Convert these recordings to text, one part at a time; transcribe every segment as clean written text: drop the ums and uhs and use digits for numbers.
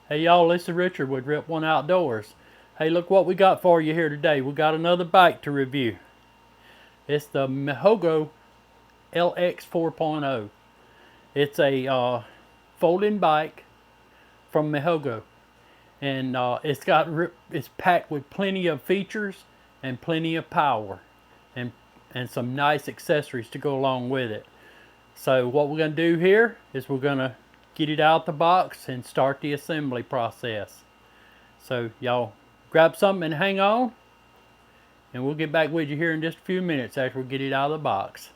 Hey y'all, this is Richard with Rip One Outdoors. Hey, look what we got for you here today. We got another bike to review. It's the Mihogo LX4.0. It's a folding bike from Mihogo, and it's packed with plenty of features and plenty of power, and some nice accessories to go along with it. So what we're going to do here is we're going to get it out the box and start the assembly process. So y'all grab something and hang on, and we'll get back with you here in just a few minutes after we get it out of the box.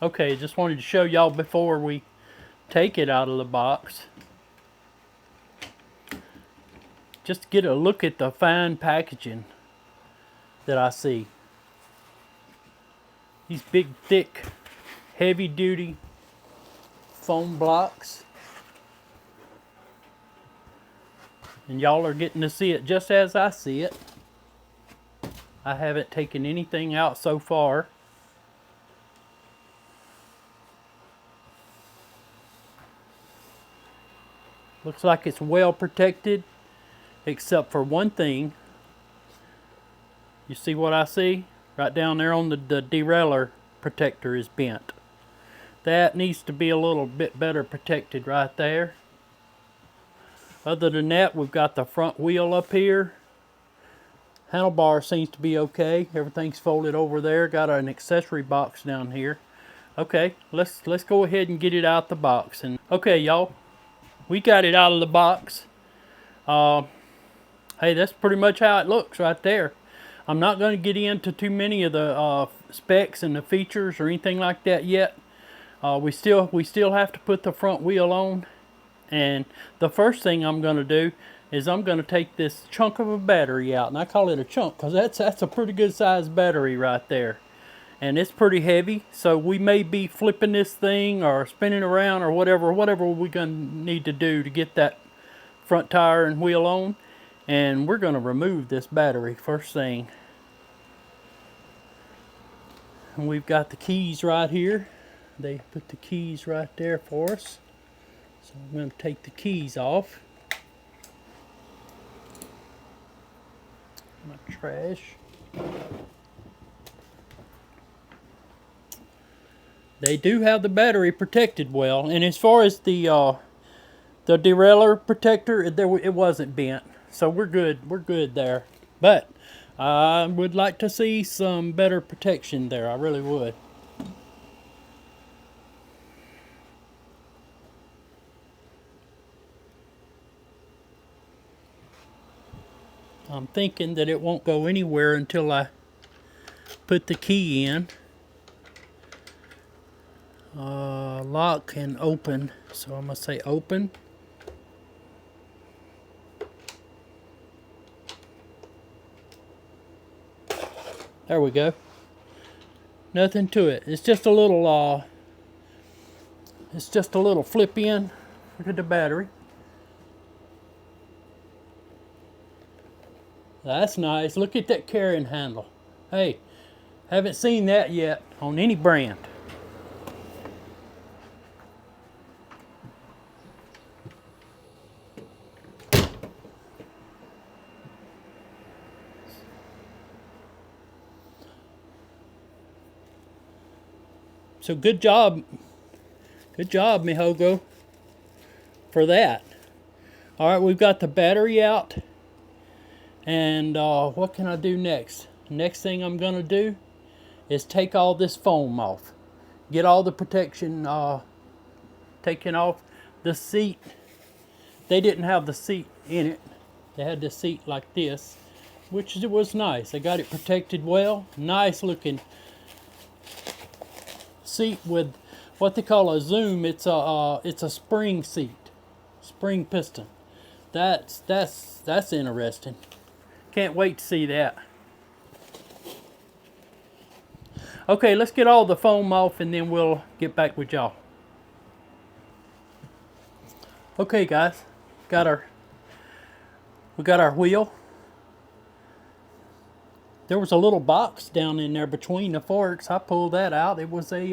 Okay, just wanted to show y'all before we take it out of the box, just to get a look at the fine packaging that I see. These big, thick, heavy duty foam blocks, and y'all are getting to see it just as I see it. I haven't taken anything out so far. Looks like it's well protected, except for one thing. You see what I see? Right down there on the derailleur protector is bent. That needs to be a little bit better protected right there. Other than that, we've got the front wheel up here. Handlebar seems to be okay. Everything's folded over there. Got an accessory box down here. Okay, let's go ahead and get it out the box. And okay, y'all, we got it out of the box. Hey, that's pretty much how it looks right there. I'm not going to get into too many of the specs and the features or anything like that yet. We still have to put the front wheel on. And the first thing I'm going to do is I'm going to take this chunk of a battery out. And I call it a chunk because that's a pretty good sized battery right there. And it's pretty heavy, so we may be flipping this thing or spinning around or whatever we're going to need to do to get that front tire and wheel on. And we're going to remove this battery first thing. And we've got the keys right here. They put the keys right there for us. So I'm going to take the keys off. My trash. They do have the battery protected well, and as far as the derailleur protector, it wasn't bent, so we're good there. But I would like to see some better protection there. I really would. I'm thinking that it won't go anywhere until I put the key in. Lock and open, so I'm gonna say open. There we go. Nothing to it. It's just a little flip in to the battery. That's nice. Look at that carrying handle. Hey, haven't seen that yet on any brand. So good job Mihogo, for that. All right, we've got the battery out, and what can I do next? Next thing I'm gonna do is take all this foam off, get all the protection taken off. The seat, they didn't have the seat in it. They had the seat like this, which was nice. They got it protected well. Nice looking seat with what they call a zoom. It's a spring seat, spring piston. That's interesting. Can't wait to see that. Okay, let's get all the foam off and then we'll get back with y'all. Okay guys, we got our wheel. There was a little box down in there between the forks. I pulled that out. It was a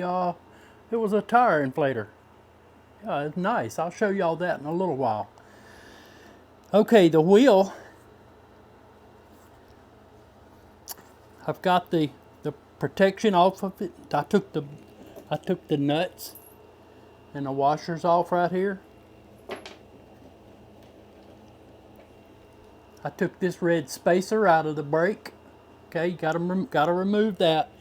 tire inflator. Yeah, it's nice. I'll show y'all that in a little while. Okay, the wheel. I've got the protection off of it. I took the nuts and the washers off right here. I took this red spacer out of the brake. Okay, you gotta remove that.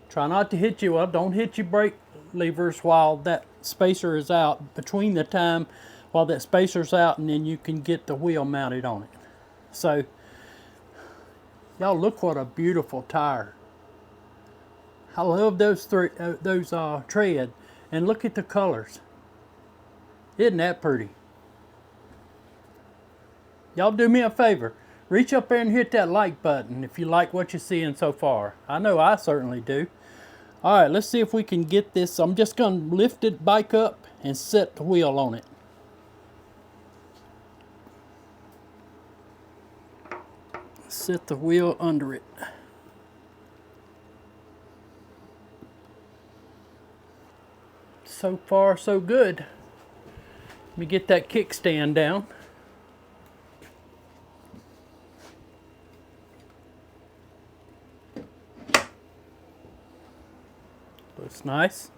Try not to hit you. Well, don't hit your brake levers while that spacer is out. Between the time while that spacer's out, and then you can get the wheel mounted on it. So, y'all look what a beautiful tire. I love those tread, and look at the colors. Isn't that pretty? Y'all do me a favor. Reach up there and hit that like button if you like what you're seeing so far. I know I certainly do. Alright, let's see if we can get this. I'm just going to lift it bike up and set the wheel on it. Set the wheel under it. So far, so good. Let me get that kickstand down. Looks nice.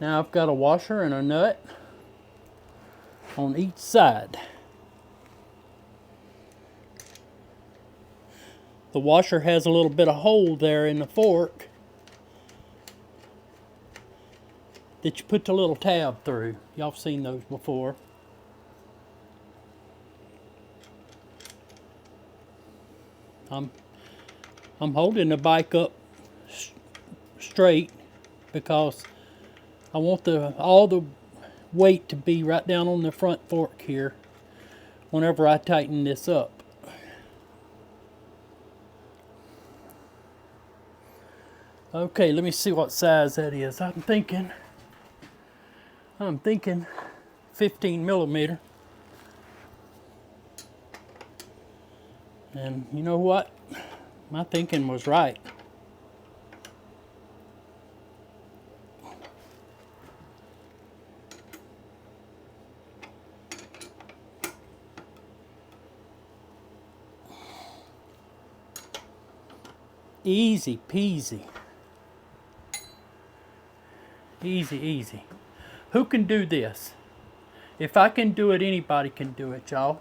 Now I've got a washer and a nut on each side. The washer has a little bit of hole there in the fork that you put the little tab through. Y'all have seen those before. I'm holding the bike up straight because I want all the weight to be right down on the front fork here whenever I tighten this up. Okay, let me see what size that is. I'm thinking 15 millimeter. And you know what? My thinking was right. Easy peasy. Easy, easy. Who can do this? If I can do it, anybody can do it, y'all.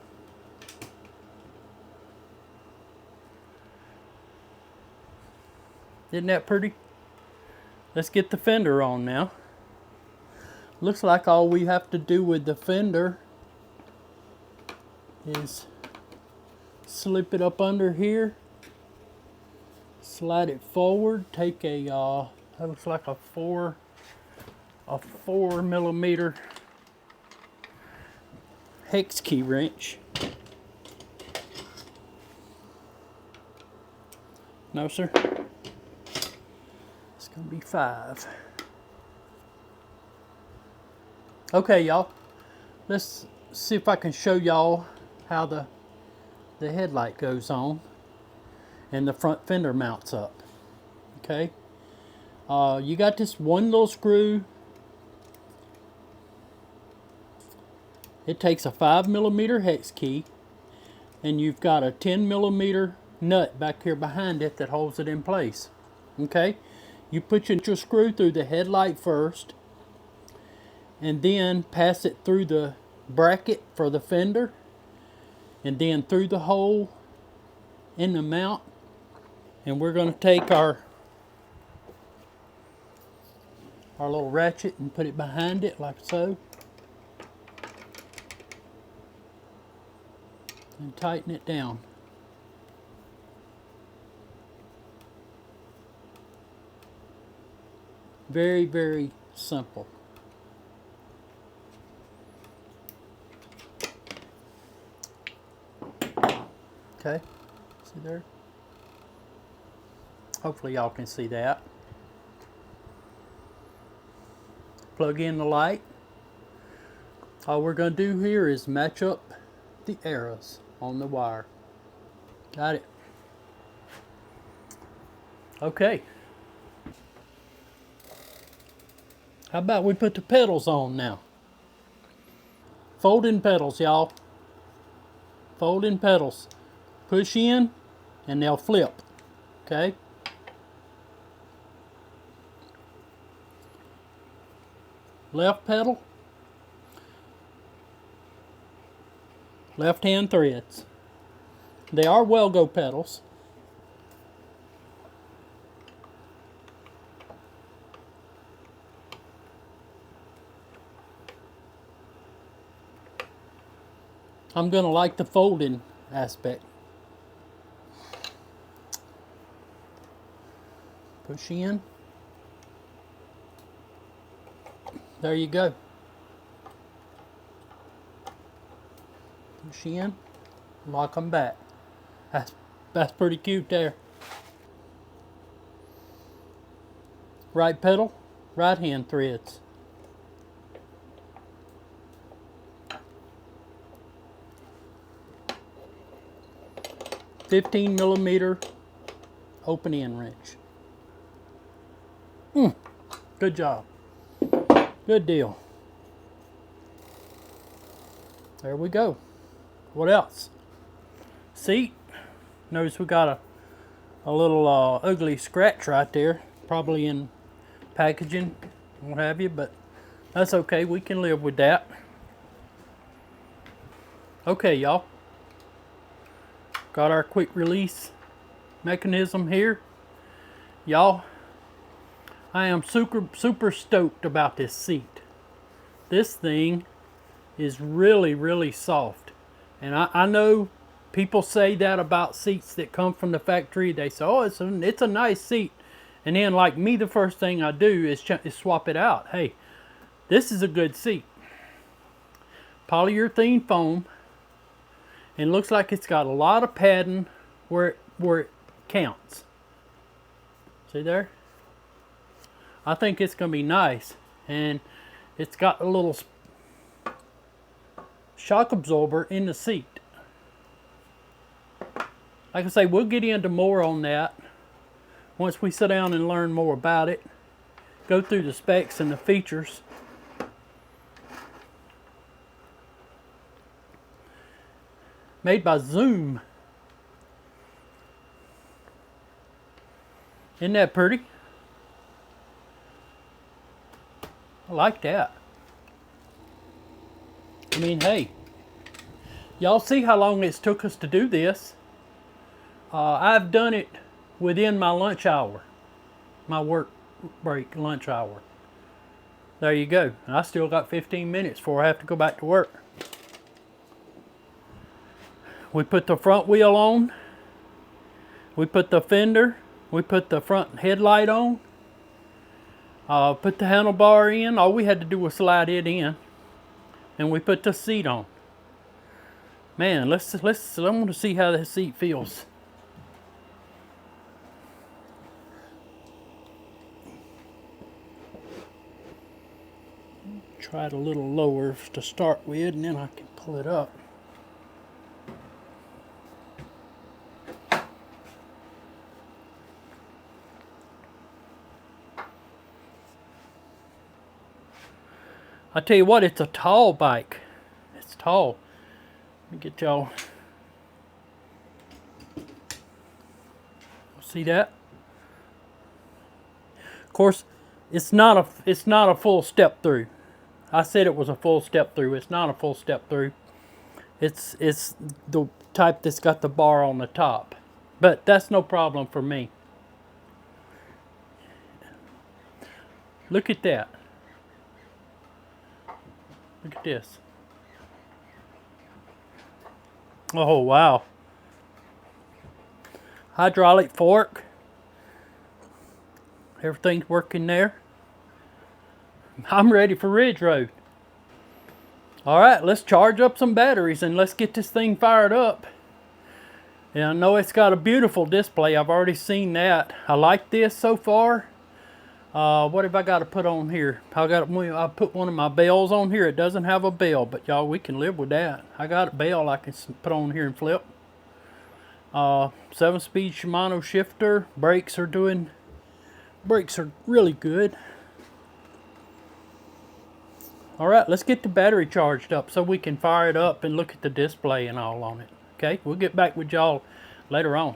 Isn't that pretty? Let's get the fender on now. Looks like all we have to do with the fender is slip it up under here, slide it forward, take a that looks like a 4 millimeter hex key wrench. No, sir. It's gonna be 5. Okay, y'all. Let's see if I can show y'all how the headlight goes on and the front fender mounts up. Okay. You got this one little screw. It takes a 5 millimeter hex key, and you've got a 10 millimeter nut back here behind it that holds it in place. Okay. You put your screw through the headlight first, and then pass it through the bracket for the fender, and then through the hole in the mount. And we're going to take our little ratchet and put it behind it like so, and tighten it down. Very, very simple. Okay, See there? Hopefully y'all can see that. Plug in the light. All we're going to do here is match up the arrows on the wire. Got it. Okay. How about we put the pedals on now? Folding pedals, y'all. Folding pedals. Push in and they'll flip. Okay? Left pedal. Left hand threads. They are Welgo pedals. I'm going to like the folding aspect. Push in. There you go. Push in. Lock them back. That's pretty cute there. Right pedal, right hand threads. .15mm open end wrench. Good job. Good deal. There we go. What else? Seat. Notice we got a little ugly scratch right there. Probably in packaging, what have you, but that's okay. We can live with that. Okay, y'all. Got our quick release mechanism here. Y'all, I am super stoked about this seat. This thing is really soft. And I know people say that about seats that come from the factory. They say, oh, it's a nice seat. And then like me, the first thing I do is swap it out. Hey, this is a good seat. Polyurethane foam. And looks like it's got a lot of padding where it counts. See there? I think it's going to be nice. And it's got a little shock absorber in the seat. Like I say, we'll get into more on that once we sit down and learn more about it. Go through the specs and the features. Made by Zoom. Isn't that pretty? I like that. I mean, hey, y'all see how long it's took us to do this. I've done it within my lunch hour, my work break lunch hour. There you go. I still got 15 minutes before I have to go back to work. We put the front wheel on. We put the fender. We put the front headlight on. Put the handlebar in. All we had to do was slide it in. And we put the seat on. Man, I want to see how this seat feels. Try it a little lower to start with, and then I can pull it up. I tell you what, it's a tall bike. It's tall. Let me get y'all. See that? Of course, it's not a full step through. I said it was a full step through. It's not a full step through. It's the type that's got the bar on the top. But that's no problem for me. Look at that. Look at this. Oh, wow. Hydraulic fork. Everything's working there. I'm ready for Ridge Road. All right, let's charge up some batteries and let's get this thing fired up. And I know it's got a beautiful display. I've already seen that. I like this so far. What have I got to put on here? I put one of my bells on here. It doesn't have a bell, but y'all, we can live with that. I got a bell I can put on here and flip. 7-speed Shimano shifter. Brakes are really good. All right, let's get the battery charged up so we can fire it up and look at the display and all on it. Okay, we'll get back with y'all later on.